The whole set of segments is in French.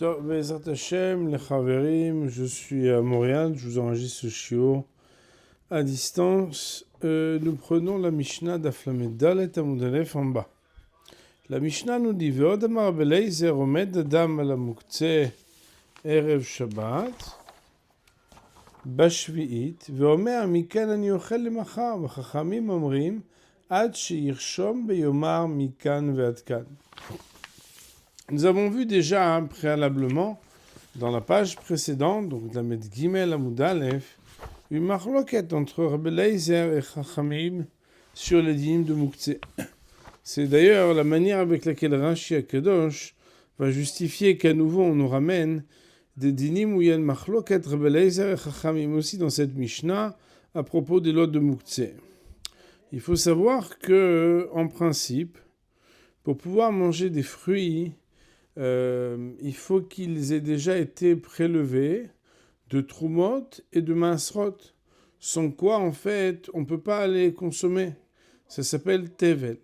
Bezrat Hashem, les Chaverim, je suis à Montréal, je vous enregistre ce shiur à distance. Nous prenons la Mishnah d'Aflamed Dalet Amud Aleph en bas. La Mishnah nous dit Ve'od amar Beleizer omed adam al hamuktzeh erev Shabbat בשביעית, ואומר מכאן אני אוכל למחר, וחכמים אומרים עד שירשום ביומר מכאן ועד כאן. Nous avons vu déjà préalablement dans la page précédente, donc la Med Gimel Amud Aleph, une marloquette entre Rabbi Eliezer et Chachamim sur les dîmes de Muktzeh. C'est d'ailleurs la manière avec laquelle Rashi HaKadosh va justifier qu'à nouveau on nous ramène des dinim où il y a une marloquette Rabbi Eliezer et Chachamim aussi dans cette Mishnah à propos des lots de Muktzeh. Il faut savoir que, en principe, pour pouvoir manger des fruits, il faut qu'ils aient déjà été prélevés de Trumot et de Maasrot, sans quoi, en fait, on ne peut pas les consommer. Ça s'appelle Tevel.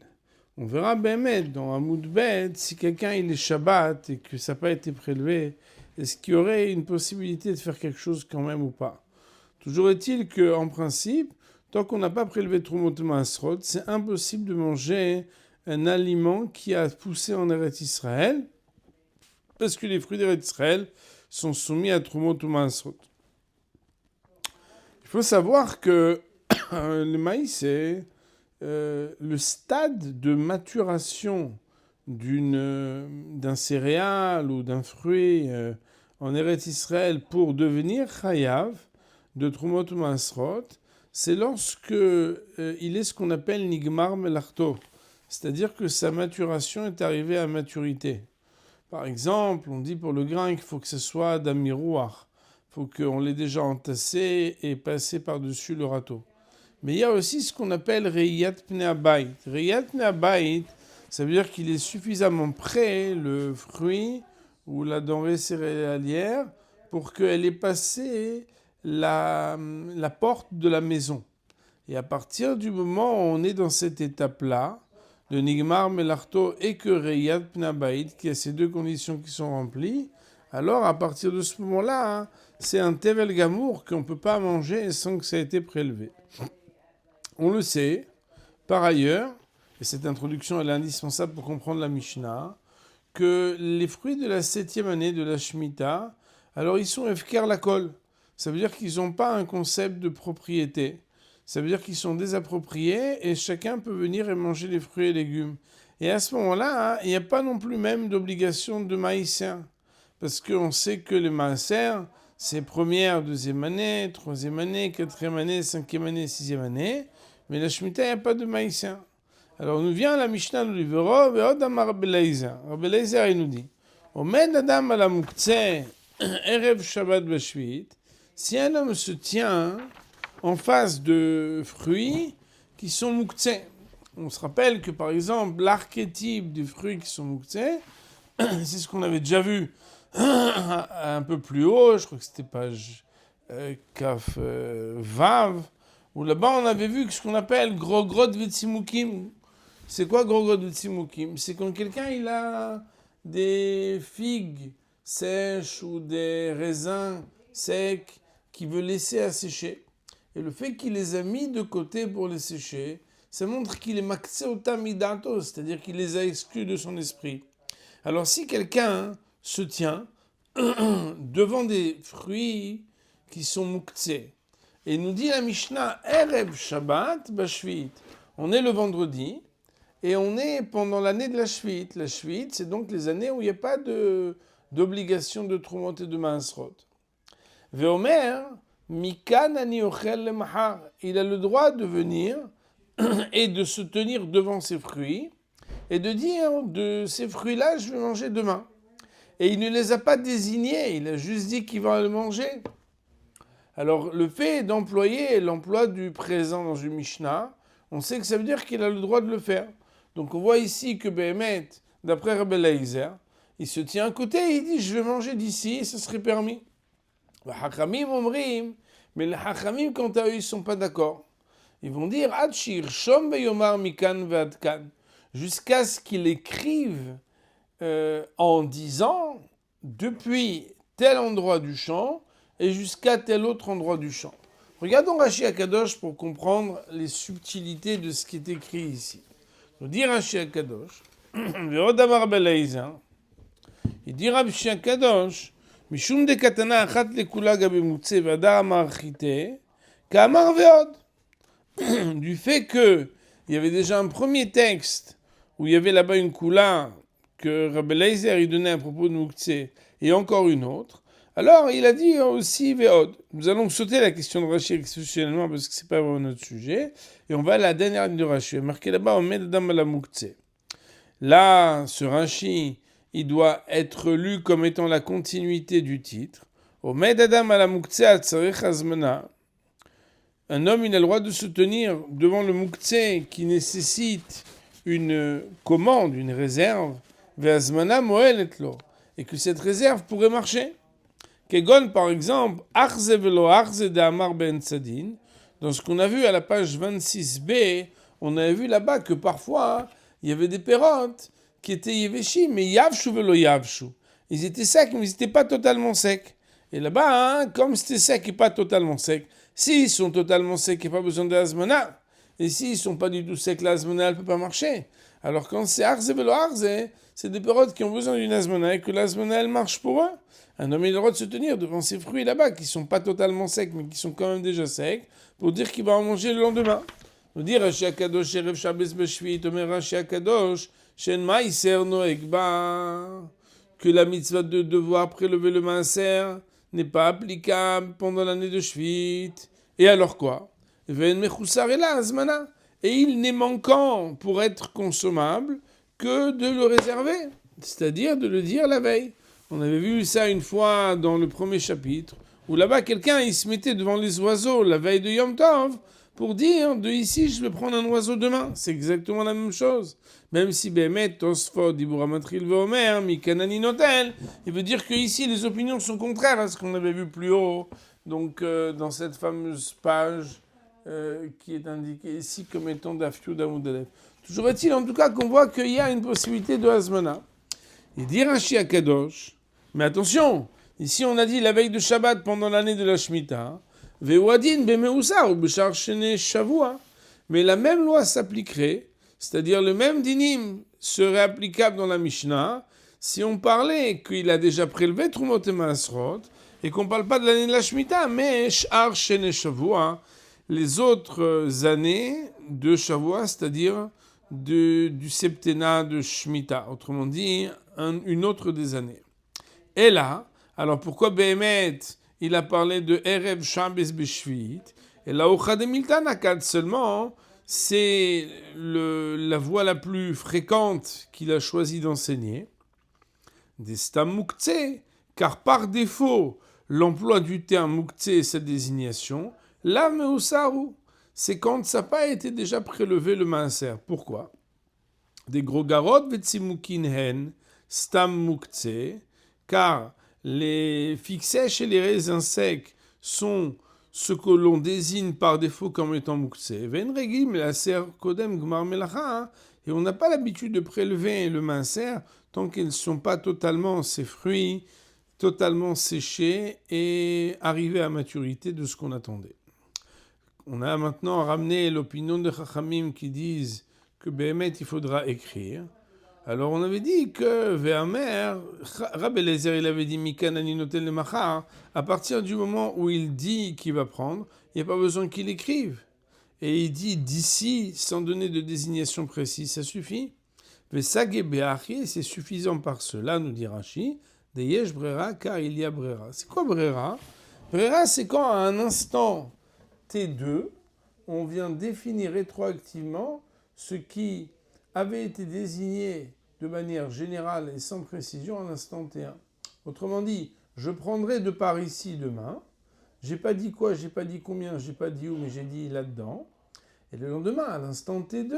On verra Bémet dans Amud Bet, si quelqu'un il est Shabbat et que ça n'a pas été prélevé, est-ce qu'il y aurait une possibilité de faire quelque chose quand même ou pas? Toujours est-il qu'en principe, tant qu'on n'a pas prélevé Trumot et Maasrot, c'est impossible de manger un aliment qui a poussé en Eretz Israël, parce que les fruits d'Eretz Israël sont soumis à Trumot ou Maasrot. Il faut savoir que le maïs, c'est le stade de maturation d'un céréale ou d'un fruit en Eretz Israël pour devenir chayav de Trumot ou Maasrot, c'est lorsque il est ce qu'on appelle nigmar melachto, c'est-à-dire que sa maturation est arrivée à maturité. Par exemple, on dit pour le grain qu'il faut que ce soit d'amirouach. Il faut qu'on l'ait déjà entassé et passé par-dessus le râteau. Mais il y a aussi ce qu'on appelle Reiyat Pnei Habayit. Reiyat Pnei Habayit, ça veut dire qu'il est suffisamment prêt, le fruit ou la denrée céréalière, pour qu'elle ait passé la porte de la maison. Et à partir du moment où on est dans cette étape-là, de Nigmar Melachto et que Reiyat Pnei Habayit, qui a ces deux conditions qui sont remplies, alors à partir de ce moment-là, c'est un Tevel Gamour qu'on ne peut pas manger sans que ça ait été prélevé. On le sait, par ailleurs, et cette introduction elle est indispensable pour comprendre la Mishnah, que les fruits de la 7e année de la Shemitah, alors ils sont Efker Lakol. Ça veut dire qu'ils n'ont pas un concept de propriété. Ça veut dire qu'ils sont désappropriés et chacun peut venir et manger les fruits et légumes. Et à ce moment-là, il n'y a pas non plus même d'obligation de maïser. Parce qu'on sait que les maïser, c'est première, deuxième année, troisième année, quatrième année, cinquième année, sixième année. Mais la Shemitah, il n'y a pas de maïser. Alors nous vient la Mishnah, nous dit Vero, Ve'od amar Rabbi Eliezer. Rabbi Eliezer, il nous dit Omed adam al hamuktzeh erev Shabbat b'shviit. Si un homme se tient en face de fruits qui sont muktzeh. On se rappelle que par exemple l'archétype des fruits qui sont muktzeh, c'est ce qu'on avait déjà vu un peu plus haut, je crois que c'était page Kaf Vav, où là-bas on avait vu ce qu'on appelle grogrod vetzimukim. C'est quoi grogrod vetzimukim? C'est quand quelqu'un il a des figues sèches ou des raisins secs qu'il veut laisser assécher. Et le fait qu'il les a mis de côté pour les sécher, ça montre qu'il est maktseotam midato, c'est-à-dire qu'il les a exclus de son esprit. Alors si quelqu'un se tient devant des fruits qui sont muktzeh, et nous dit la Mishnah, Erev Shabbat b'shviit, on est le vendredi, et on est pendant l'année de la Shvit. La Shvit, c'est donc les années où il n'y a pas d'obligation de Trumot et de Maasrot. Veomer, Mikan ani ochel lemachar. Il a le droit de venir et de se tenir devant ces fruits et de dire de ces fruits-là, je vais manger demain. Et il ne les a pas désignés, il a juste dit qu'il va les manger. Alors le fait d'employer l'emploi du présent dans une Mishnah, on sait que ça veut dire qu'il a le droit de le faire. Donc on voit ici que Béhémet, d'après Rabbi Eliezer, il se tient à côté et il dit je vais manger d'ici et ça serait permis. Hachamim omrim, mais les Hachamim, quant à eux, ils ne sont pas d'accord. Ils vont dire Ad shirshom beyomar mikan ve'ad kan, jusqu'à ce qu'ils écrivent en disant depuis tel endroit du champ et jusqu'à tel autre endroit du champ. Regardons Rashi Akadosh pour comprendre les subtilités de ce qui est écrit ici. Nous dit Rashi Akadosh, Ve'odamar Beleiza, il dit Rashi Akadosh, Mishum de katana achat lekula gabe mutze v'adar marchite, k'amar ve'od. Du fait que il y avait déjà un premier texte où il y avait là-bas une kula que Rabbi Eliezer il donnait à propos de mutze et encore une autre. Alors il a dit aussi ve'od. Nous allons sauter la question de Rashi exceptionnellement parce que c'est pas vraiment notre sujet et on va à la dernière ligne de Rashi. Marqué là-bas omed adam ala mutze. Là, ce Rashi il doit être lu comme étant la continuité du titre. Omed adam ala muktzeh al tzarech hazmana. Un homme, il a le droit de se tenir devant le muktzeh qui nécessite une commande, une réserve, ve'azmana moel etlo, et que cette réserve pourrait marcher. Kegon, par exemple, arze velo arze de amar ben tzadin. Dans ce qu'on a vu à la page 26b, on a vu là-bas que parfois il y avait des pérotes qui étaient yévéchim, mais yavshu velo yavshu. Ils étaient secs, mais ils n'étaient pas totalement secs. Et là-bas, comme c'était sec et pas totalement sec, s'ils sont totalement secs et pas besoin de l'azmana, et s'ils ne sont pas du tout secs, l'azmana, elle ne peut pas marcher. Alors quand c'est arze velo arze, c'est des pérotes qui ont besoin d'une azmana et que l'azmana, elle marche pour eux. Un homme, il a le droit de se tenir devant ces fruits là-bas qui ne sont pas totalement secs, mais qui sont quand même déjà secs, pour dire qu'il va en manger le lendemain. On dit Rashi Akadosh Erev Shabbos Beshvit, Omer Rashi Akadosh, Shen Maiser Noeg Ba, que la mitzvah de devoir prélever le maaser n'est pas applicable pendant l'année de Shvit. Et alors quoi? Ven Mechusar Ela Azmana. Et il n'est manquant pour être consommable que de le réserver, c'est-à-dire de le dire la veille. On avait vu ça une fois dans le premier chapitre, où là-bas quelqu'un il se mettait devant les oiseaux la veille de Yom Tov, pour dire, de ici, je vais prendre un oiseau demain. C'est exactement la même chose. Même si Behemet, Tosfot, Diburamatri, Veomer, Mikanani Notel, il veut dire que ici, les opinions sont contraires à ce qu'on avait vu plus haut. Donc, dans cette fameuse page qui est indiquée ici comme étant d'Afyou d'Amoudalef. Toujours est-il, en tout cas, qu'on voit qu'il y a une possibilité de Hazmana. Il dit Rashi Akadosh, mais attention, ici on a dit la veille de Shabbat pendant l'année de la Shemitah, Ve'wadin b'meusar ou b'shar shene shavua. Mais la même loi s'appliquerait, c'est-à-dire le même dinim serait applicable dans la Mishnah si on parlait qu'il a déjà prélevé Trumot et Maasrot et qu'on ne parle pas de l'année de la Shemitah, mais shar shene shavua, les autres années de Shavua, c'est-à-dire du septennat de Shemitah, autrement dit une autre des années. Et là, alors pourquoi Behemet il a parlé de Erev Shabbos Beshvit, et la Ocha de Miltan Akad seulement, c'est la voie la plus fréquente qu'il a choisi d'enseigner, des Stam Muktzeh, car par défaut, l'emploi du terme Muktzeh et sa désignation, la Meusaru, c'est quand ça n'a pas été déjà prélevé le maaser. Pourquoi? Des gros garot Vetsimukin Hen, Stam Muktzeh, car les figues sèches et les raisins secs sont ce que l'on désigne par défaut comme étant muktzeh. Ven regim la ser kodem gmar melacha, et on n'a pas l'habitude de prélever le maaser tant qu'ils ne sont pas totalement, ces fruits, totalement séchés et arrivés à maturité de ce qu'on attendait. On a maintenant ramené l'opinion de Chachamim qui disent que Behemet il faudra écrire. Alors on avait dit que Ve'amer, Rabbi Eliezer il avait dit Mikanani notel le machar, à partir du moment où il dit qu'il va prendre, il n'y a pas besoin qu'il écrive. Et il dit d'ici, sans donner de désignation précise, ça suffit. Ve'sage be'achi, c'est suffisant par cela, nous dit Rashi, de yesh brera, car il y a brera. C'est quoi brera? Brera, c'est quand à un instant T2, on vient définir rétroactivement ce qui avait été désigné de manière générale et sans précision à l'instant T1. Autrement dit, je prendrai de par ici demain, j'ai pas dit quoi, j'ai pas dit combien, j'ai pas dit où, mais j'ai dit là-dedans. Et le lendemain, à l'instant T2,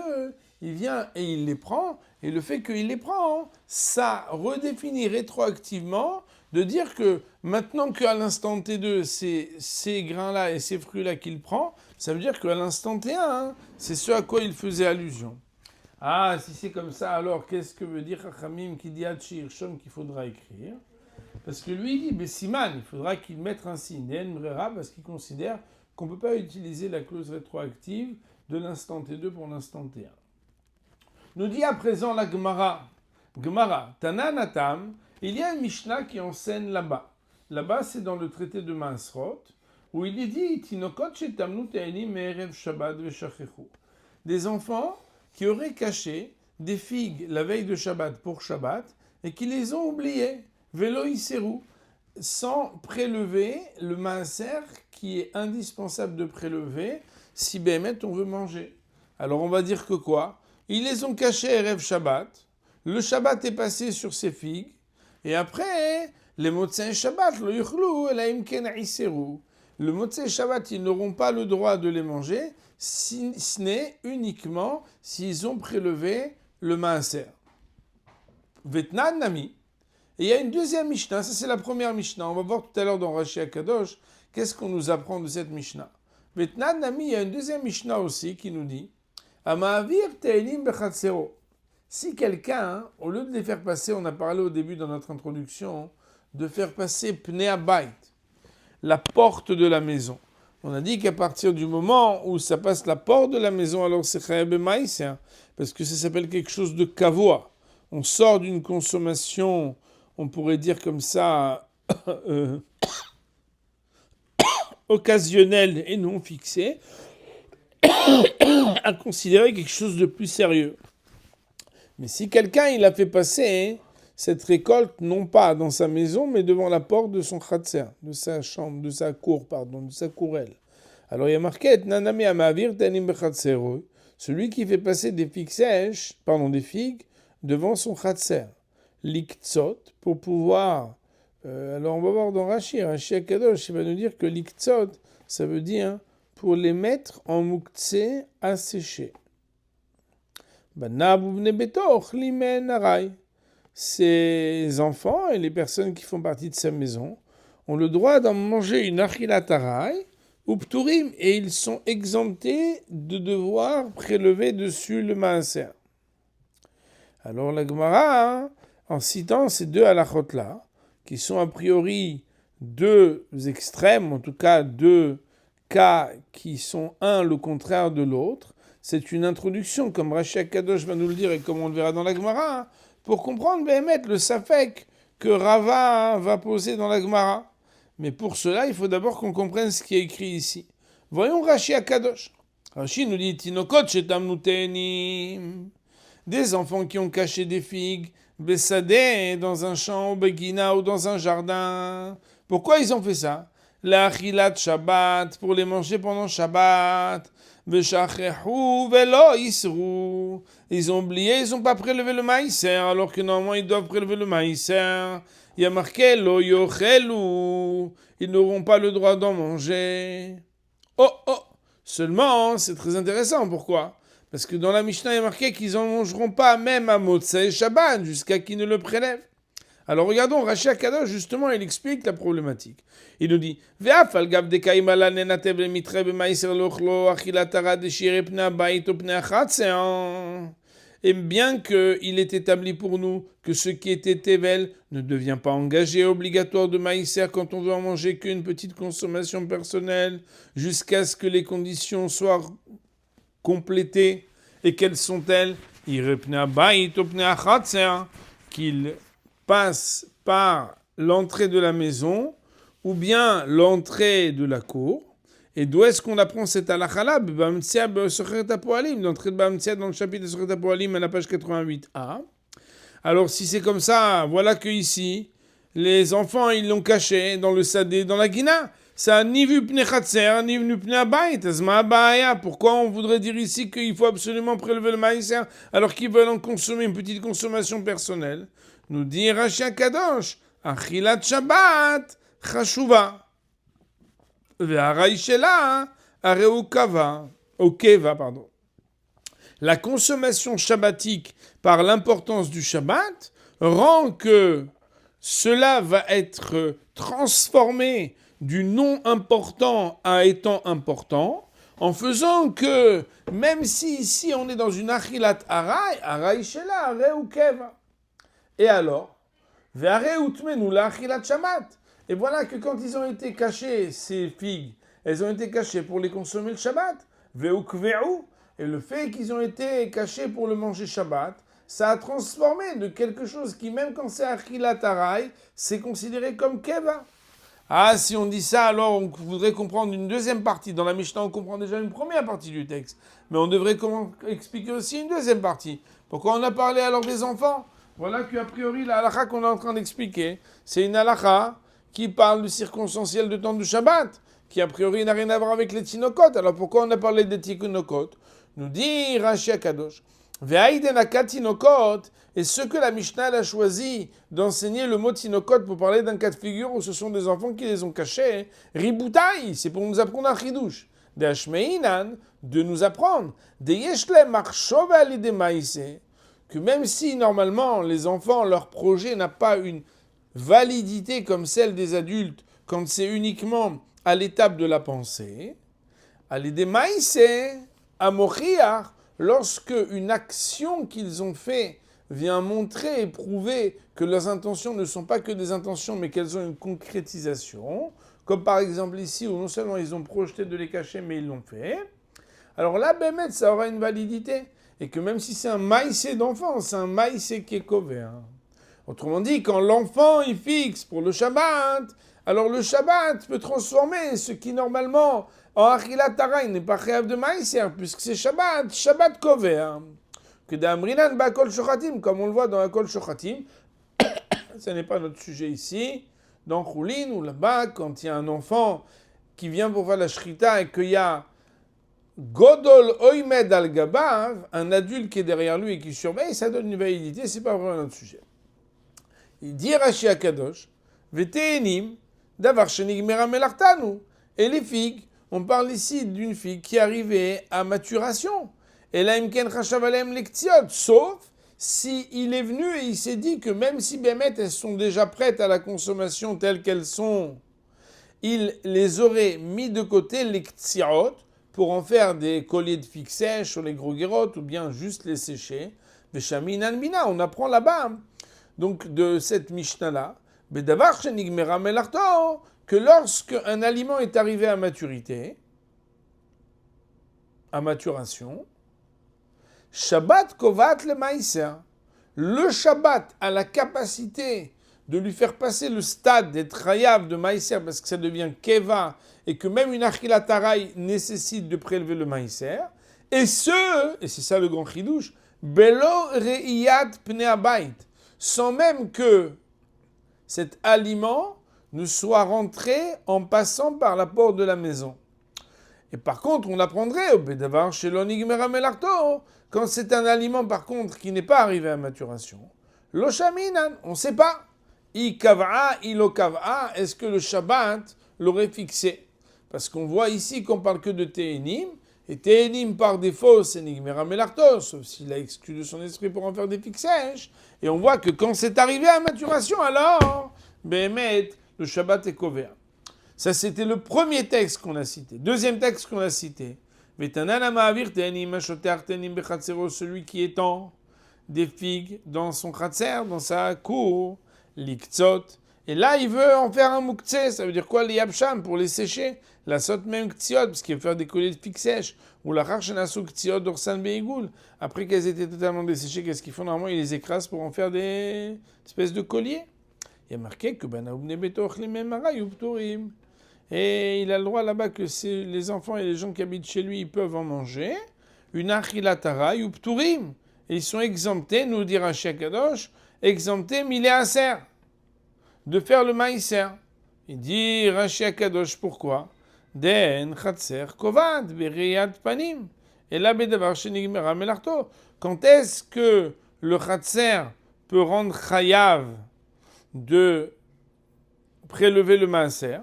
il vient et il les prend, et le fait qu'il les prend, ça redéfinit rétroactivement de dire que maintenant qu'à l'instant T2, c'est ces grains-là et ces fruits-là qu'il prend, ça veut dire qu'à l'instant T1, c'est ce à quoi il faisait allusion. Ah, si c'est comme ça, alors qu'est-ce que veut dire Chachamim qui dit Hatshir Shom qu'il faudra écrire? Parce que lui, il dit, Bessiman, il faudra qu'il mette un signe, parce qu'il considère qu'on ne peut pas utiliser la clause rétroactive de l'instant T2 pour l'instant T1. Nous dit à présent la Gemara, Tananatam, il y a une Mishnah qui enseigne là-bas. Là-bas, c'est dans le traité de Maasrot, où il est dit, Tinokot shetamnu te'elim me'erev Shabbat ve'shachechu. Des enfants qui auraient caché des figues la veille de Shabbat pour Shabbat et qui les ont oubliées, velo iseru, sans prélever le maaser qui est indispensable de prélever si Béhémet on veut manger. Alors on va dire que quoi? Ils les ont cachés Erev Shabbat, le Shabbat est passé sur ces figues, et après, les Motzei Shabbat, lo yuchlu, elaim ken iseru. Le Motzei Shabbat, ils n'auront pas le droit de les manger, si ce n'est uniquement s'ils ont prélevé le maaser. Vetnan Nami. Et il y a une deuxième Mishnah, ça c'est la première Mishnah. On va voir tout à l'heure dans Rashi HaKadosh, qu'est-ce qu'on nous apprend de cette Mishnah. Vetnan Nami, il y a une deuxième Mishnah aussi qui nous dit Ama'avir te'elim bechatzero. Si quelqu'un, au lieu de les faire passer, on a parlé au début dans notre introduction, de faire passer Pnei Habayit, la porte de la maison. On a dit qu'à partir du moment où ça passe la porte de la maison, alors c'est Chayav B'Maaser, parce que ça s'appelle quelque chose de kavoa. On sort d'une consommation, on pourrait dire comme ça, occasionnelle et non fixée, à considérer quelque chose de plus sérieux. Mais si quelqu'un il a fait passer cette récolte non pas dans sa maison, mais devant la porte de son khatser, de sa chambre, de sa cour, de sa courelle. Alors il y a marqué Nanami Amavir Tanim Bechatzero, celui qui fait passer des figues sèches, des figues devant son khatser, l'iktzot, pour pouvoir. Alors on va voir dans Rashi HaKadosh, il va nous dire que l'iktzot, ça veut dire pour les mettre en mouktsé à sécher. Ces enfants et les personnes qui font partie de sa maison ont le droit d'en manger une achilat aray ou pturim et ils sont exemptés de devoir prélever dessus le maaser. Alors la Gemara, en citant ces deux halachot-là, qui sont a priori deux extrêmes, en tout cas deux cas qui sont un le contraire de l'autre, c'est une introduction, comme Rashi HaKadosh va nous le dire et comme on le verra dans la Gemara, pour comprendre Béhémet le safek que Rava va poser dans la Gemara. Mais pour cela, il faut d'abord qu'on comprenne ce qui est écrit ici. Voyons Rashi HaKadosh. Rashi nous dit Tinokot shetamnu te'enim. Des enfants qui ont caché des figues, Bessadeh, dans un champ, Begina ou dans un jardin. Pourquoi ils ont fait ça? La achilat Shabbat, pour les manger pendant Shabbat. Beshachechu velo isru. Ils ont oublié, ils n'ont pas prélevé le maïser, alors que normalement ils doivent prélever le maïser. Il y a marqué lo yochelu. Ils n'auront pas le droit d'en manger. Oh. Seulement, c'est très intéressant. Pourquoi? Parce que dans la Mishnah, il y a marqué qu'ils n'en mangeront pas même à Motzei Shabbat, jusqu'à qu'ils ne le prélèvent. Alors regardons, Rashi HaKadosh, justement, il explique la problématique. Il nous dit et bien qu'il est établi pour nous que ce qui était Tevel ne devient pas engagé obligatoire de maïser quand on veut en manger qu'une petite consommation personnelle, jusqu'à ce que les conditions soient complétées. Et quelles sont-elles? Qu'il passe par l'entrée de la maison ou bien l'entrée de la cour. Et d'où est-ce qu'on apprend cette halakha-là? Dans l'entrée de Bamtsia dans le chapitre de Sochet HaPoalim à la page 88a. Alors si c'est comme ça, voilà que ici, les enfants ils l'ont caché dans le sadé, dans la guina. Ça ni vu pnei chatser, ni vu pnei habayit. Pourquoi on voudrait dire ici qu'il faut absolument prélever le maïser alors qu'ils veulent en consommer une petite consommation personnelle? Nous dit Rashi HaKadosh, achilat Shabbat chashuva. Ve'aray shela areu keva. La consommation shabbatique par l'importance du Shabbat rend que cela va être transformé du non important à étant important, en faisant que, même si ici on est dans une achilat aray shela areu keva. Et alors, Ve'are utmenu la'achilat shabat. Et voilà que quand ils ont été cachés, ces figues, elles ont été cachées pour les consommer le Shabbat. Ve'ukve'u. Et le fait qu'ils ont été cachés pour le manger Shabbat, ça a transformé de quelque chose qui, même quand c'est achilat aray, c'est considéré comme keva. Ah, si on dit ça, alors on voudrait comprendre une deuxième partie. Dans la Mishnah, on comprend déjà une première partie du texte. Mais on devrait expliquer aussi une deuxième partie. Pourquoi on a parlé alors des enfants? Voilà qu'a priori, la halakha qu'on est en train d'expliquer, c'est une halakha qui parle du circonstanciel de temps du Shabbat, qui a priori n'a rien à voir avec les tinokot. Alors pourquoi on a parlé des tinokot? Nous dit Rashi Akadosh, Ve'aïden akat tinokot, et ce que la Mishnah a choisi d'enseigner le mot tinokot pour parler d'un cas de figure où ce sont des enfants qui les ont cachés, riboutai, c'est pour nous apprendre un chidouche, de hashmeinan, de nous apprendre, de yeshle marchov alide maïse, que même si normalement les enfants, leur projet n'a pas une validité comme celle des adultes, quand c'est uniquement à l'étape de la pensée, alide maïse, amochiach, lorsque une action qu'ils ont fait vient montrer et prouver que leurs intentions ne sont pas que des intentions, mais qu'elles ont une concrétisation, comme par exemple ici, où non seulement ils ont projeté de les cacher, mais ils l'ont fait, alors là, Bémet, ça aura une validité. Et que même si c'est un maïsé d'enfant, c'est un maïsé qui est couvert. Autrement dit, quand l'enfant il fixe pour le Shabbat, alors le Shabbat peut transformer ce qui normalement en achilat taray n'est pas chayav de maïser, puisque c'est Shabbat, Shabbat couvert. Que d'amrinan ba kol shochatim, comme on le voit dans la kol shochatim, ce n'est pas notre sujet ici, dans Choulin ou là-bas, quand il y a un enfant qui vient pour faire la shrita et qu'il y a Godol oimed al gabav, un adulte qui est derrière lui et qui surveille, ça donne une validité, c'est pas vraiment notre sujet. Il dit Rashi Akadosh, Vetenim, davar shenigmera melartanu. Et les figues, on parle ici d'une figue qui est arrivée à maturation. Et là, imken chashav alem lektiot, sauf si il est venu et il s'est dit que même si Bémet, elles sont déjà prêtes à la consommation telles qu'elles sont, il les aurait mis de côté lektiot pour en faire des colliers de figues sèches sur les gros guérottes ou bien juste les sécher. Veshamin bina, on apprend là-bas. Donc de cette Mishnah-là, que lorsque un aliment est arrivé à maturité, à maturation, Shabbat kovat le maïser, le Shabbat a la capacité de lui faire passer le stade d'être chayav de maïser parce que ça devient keva et que même une achilat taray nécessite de prélever le maïser, et c'est ça le grand chidouche, belo reiyat pnei habayit, sans même que cet aliment ne soit rentré en passant par la porte de la maison. Et par contre, on apprendrait au Bédavar chez l'onigmera melarto, quand c'est un aliment par contre qui n'est pas arrivé à maturation. Loshaminan, on ne sait pas. I kav'a, ilo kav'a, est-ce que le Shabbat l'aurait fixé? Parce qu'on voit ici qu'on parle que de Téhénim, et Téhénim par défaut, c'est Nigmera Melarto, sauf s'il a exclu de son esprit pour en faire des figues sèches. Et on voit que quand c'est arrivé à maturation, alors, Béhémet, le Shabbat est couvert. Ça, c'était le premier texte qu'on a cité. Deuxième texte qu'on a cité. Celui qui étend des figues dans son khatser, dans sa cour, l'iktzot. Et là, il veut en faire un mouktsé. Ça veut dire quoi, l'yabsham, pour les sécher? La sot même ktsiot, parce qu'il veut faire des colliers de figues sèches. Ou la charchenasu ktsiot d'orsan beigoul. Après qu'elles étaient totalement desséchées, qu'est-ce qu'ils font? Normalement, ils les écrasent pour en faire des espèces de colliers. Il y a marqué que et il a le droit là-bas que les enfants et les gens qui habitent chez lui, ils peuvent en manger. Une achilatara ou pturim. Et ils sont exemptés, nous dit Rashi Akadosh, exemptés milé aser, de faire le maïser. Il dit Rashi Akadosh, pourquoi? Den chatser kovad beriyat panim. Et là, bedavar shenigmera melarto. Quand est-ce que le chatser peut rendre chayav de prélever le maïser?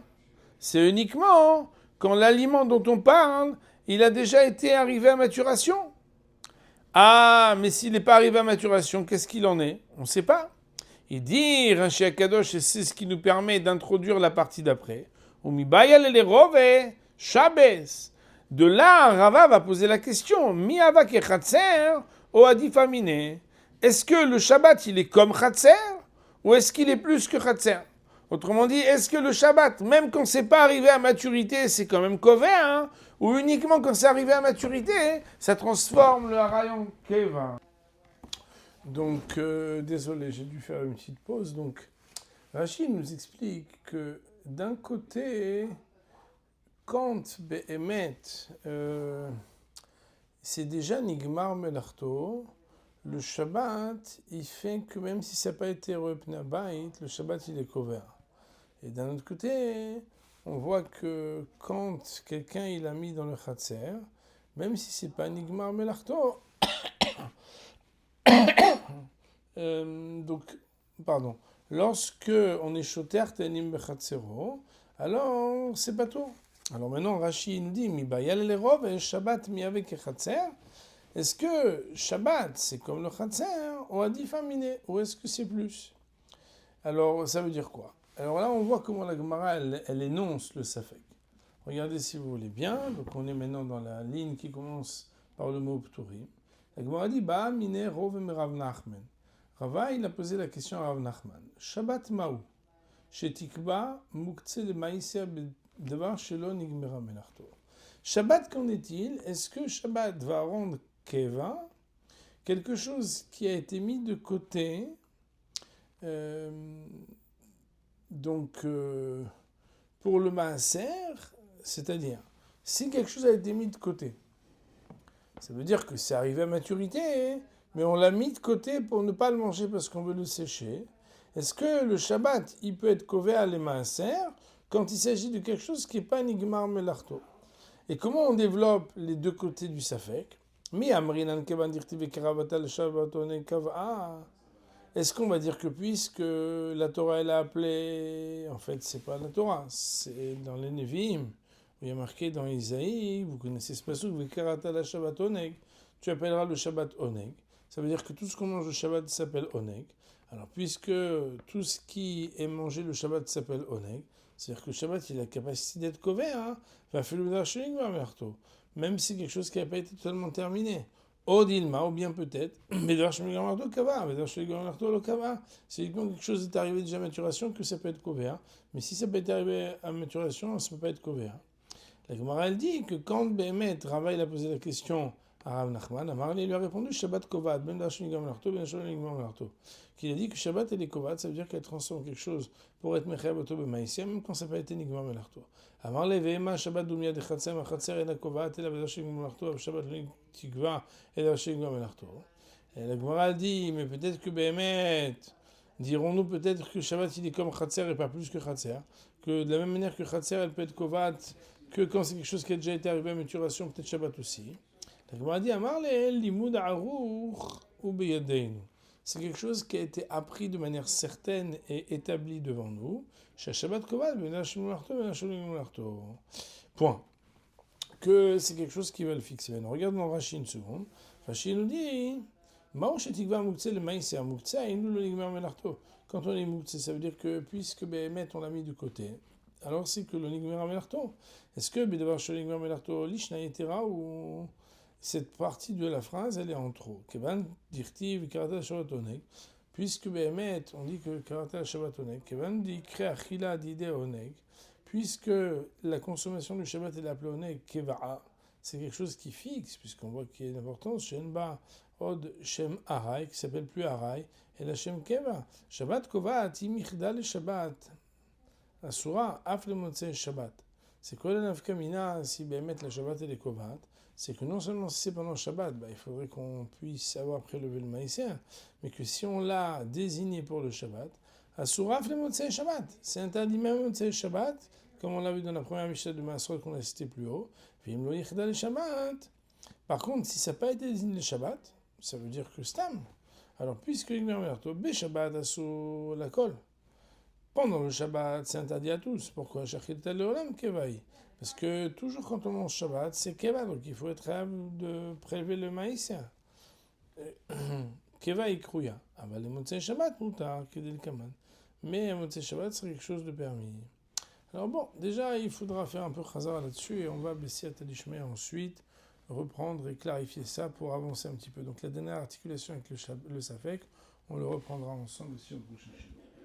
C'est uniquement quand l'aliment dont on parle, il a déjà été arrivé à maturation. Ah, mais s'il n'est pas arrivé à maturation, qu'est-ce qu'il en est? On ne sait pas. Il dit, Rashi Akadosh, et c'est ce qui nous permet d'introduire la partie d'après. De là, Rava va poser la question. Mi ava kechatser o adifamine. Est-ce que le Shabbat, il est comme Khatser? ou est-ce qu'il est plus que Khatser? Autrement dit, est-ce que le Shabbat, même quand c'est pas arrivé à maturité, c'est quand même Kové, hein? Ou uniquement quand c'est arrivé à maturité, ça transforme le Haray en Keva? Donc, désolé, j'ai dû faire une petite pause. Donc, Rachid nous explique que d'un côté, quand Behemet, c'est déjà Nigmar Melarto, le Shabbat, il fait que même si ça n'a pas été Repnabait, le Shabbat, il est couvert. Et d'un autre côté, on voit que quand quelqu'un il a mis dans le Khatser, même si c'est pas Nigmar Melarto, donc, pardon, lorsque on est choter tenim bechatzero, alors c'est pas tout. Alors maintenant, Rashi nous dit, mi bayal lerov et Shabbat mi avec Khatser. Est-ce que Shabbat c'est comme le Khatser ou a diffaminé, ou est-ce que c'est plus? Alors ça veut dire quoi? Alors là, on voit comment la Gemara elle énonce le Safek. Regardez si vous voulez bien. Donc on est maintenant dans la ligne qui commence par le mot Pturim. La Gemara dit Ba mine rov Rav Nachman. Rava il a posé la question à Rav Nachman. Shabbat maou. Shetikba muktse le maïsia devar shelo nigmera melarto. Shabbat qu'en est-il? Est-ce que Shabbat va rendre keva quelque chose qui a été mis de côté? Donc, pour le maaser, c'est-à-dire, si quelque chose a été mis de côté, ça veut dire que c'est arrivé à maturité, mais on l'a mis de côté pour ne pas le manger parce qu'on veut le sécher. Est-ce que le Shabbat, il peut être kové à les maaser quand il s'agit de quelque chose qui n'est pas nigmar melarto? Et comment on développe les deux côtés du safek? Mi amrinan kevan dirtive karavatal shabbatone kava. Est-ce qu'on va dire que puisque la Torah elle a appelé, en fait c'est pas la Torah, c'est dans les Nevi'im, il y a marqué dans Isaïe, vous connaissez ce passage, Vekarata la Shabbat Oneg, tu appelleras le Shabbat Oneg. Ça veut dire que tout ce qu'on mange le Shabbat s'appelle Oneg. Alors puisque tout ce qui est mangé le Shabbat s'appelle Oneg, c'est-à-dire que le Shabbat il a la capacité d'être couvert, hein, va faire le Darshling Merto, même si c'est quelque chose qui n'a pas été totalement terminé. Odilma, ou bien peut-être, mais c'est uniquement quelque chose est arrivé déjà à maturation que ça peut être couvert. Mais si ça peut être arrivé à maturation, ça ne peut pas être couvert. La Gemara elle dit que quand Behemet, Rava il a posé la question à Rav Nachman, Amar il lui a répondu Shabbat Kovat, Ben Dashon Gam Larto, Ben Dashon Gam Larto. Qu'il a dit que Shabbat elle est Kovat, ça veut dire qu'elle transforme quelque chose pour être Mechayav Oto B'Maïsia, même quand ça n'a pas été Nigmar Melarto. Amar le Vehema Shabbat Dumia de Chatzem, Chatzer et la Kovat, et la Ben Dashon Gam Larto, Shabbat Tikva et la Dashon Gam Melarto. Et la Gemara dit, mais peut-être que Behemet, dirons-nous peut-être que Shabbat il est comme Chatzer et pas plus que Chatzer, que de la même manière que Chatzer elle peut être Kovat, que quand c'est quelque chose qui a déjà été arrivé à maturation, peut-être Shabbat aussi. La Gemara dit Amar le'el limud aruch ou beyadeinu. C'est quelque chose qui a été appris de manière certaine et établie devant nous. Shabbat kovad ben hashim larto ben hashim larto. Point. Que c'est quelque chose qui va le fixer. Maintenant, regarde dans Rashi une seconde. Rashi nous dit Mao shetikva muktzeh le maïs et muktzeh inu le nigmar melarto. Quand on est muktzeh, ça veut dire que puisque Behemet on l'a mis de côté, alors c'est que le nigmar melarto. Est-ce que Bedavar shel nigmar melarto lishna yetera ou cette partie de la phrase elle est en trop? Kevan dirtiv karata shabbat oneg. Puisque Behemet on dit que karata shabbat oneg. Kevan dit kre achila dide oneg. Puisque la consommation du Shabbat est appelée oneg keva, c'est quelque chose qui fixe, puisqu'on voit qu'il y a une importance. Shenba od shem arai, qui s'appelle plus arai, et la shem keva. Shabbat kovat imichda le Shabbat. Asura af le motzei Shabbat. C'est quoi la nafkamina si Behemet la Shabbat et les kovat? C'est que non seulement si c'est pendant Shabbat, il faudrait qu'on puisse avoir prélevé le maïser, mais que si on l'a désigné pour le Shabbat, Asuraf le Motzei Shabbat. C'est interdit même Motzei Shabbat, comme on l'a vu dans la première Mishnah de Masrot qu'on a cité plus haut. Vim lo yichda le Shabbat. Par contre, si ça n'a pas été désigné le Shabbat, ça veut dire que Stam. Alors, puisque l'Igmer Merto, Be Shabbat asur la kol. Pendant le Shabbat, c'est interdit à tous. Pourquoi Shachit leolam kevaï? Parce que toujours quand on mange Shabbat, c'est keva, donc il faut être capable de prélever le maïs. Keva et krouya. Aval le Motzei Shabbat, moutar, kedel kaman. Mais Motzei Shabbat, c'est quelque chose de permis. Alors bon, déjà, il faudra faire un peu chazara là-dessus et on va baisser à Tadishmé ensuite, reprendre et clarifier ça pour avancer un petit peu. Donc la dernière articulation avec le Safek, on le reprendra ensemble sur le prochain chapitre.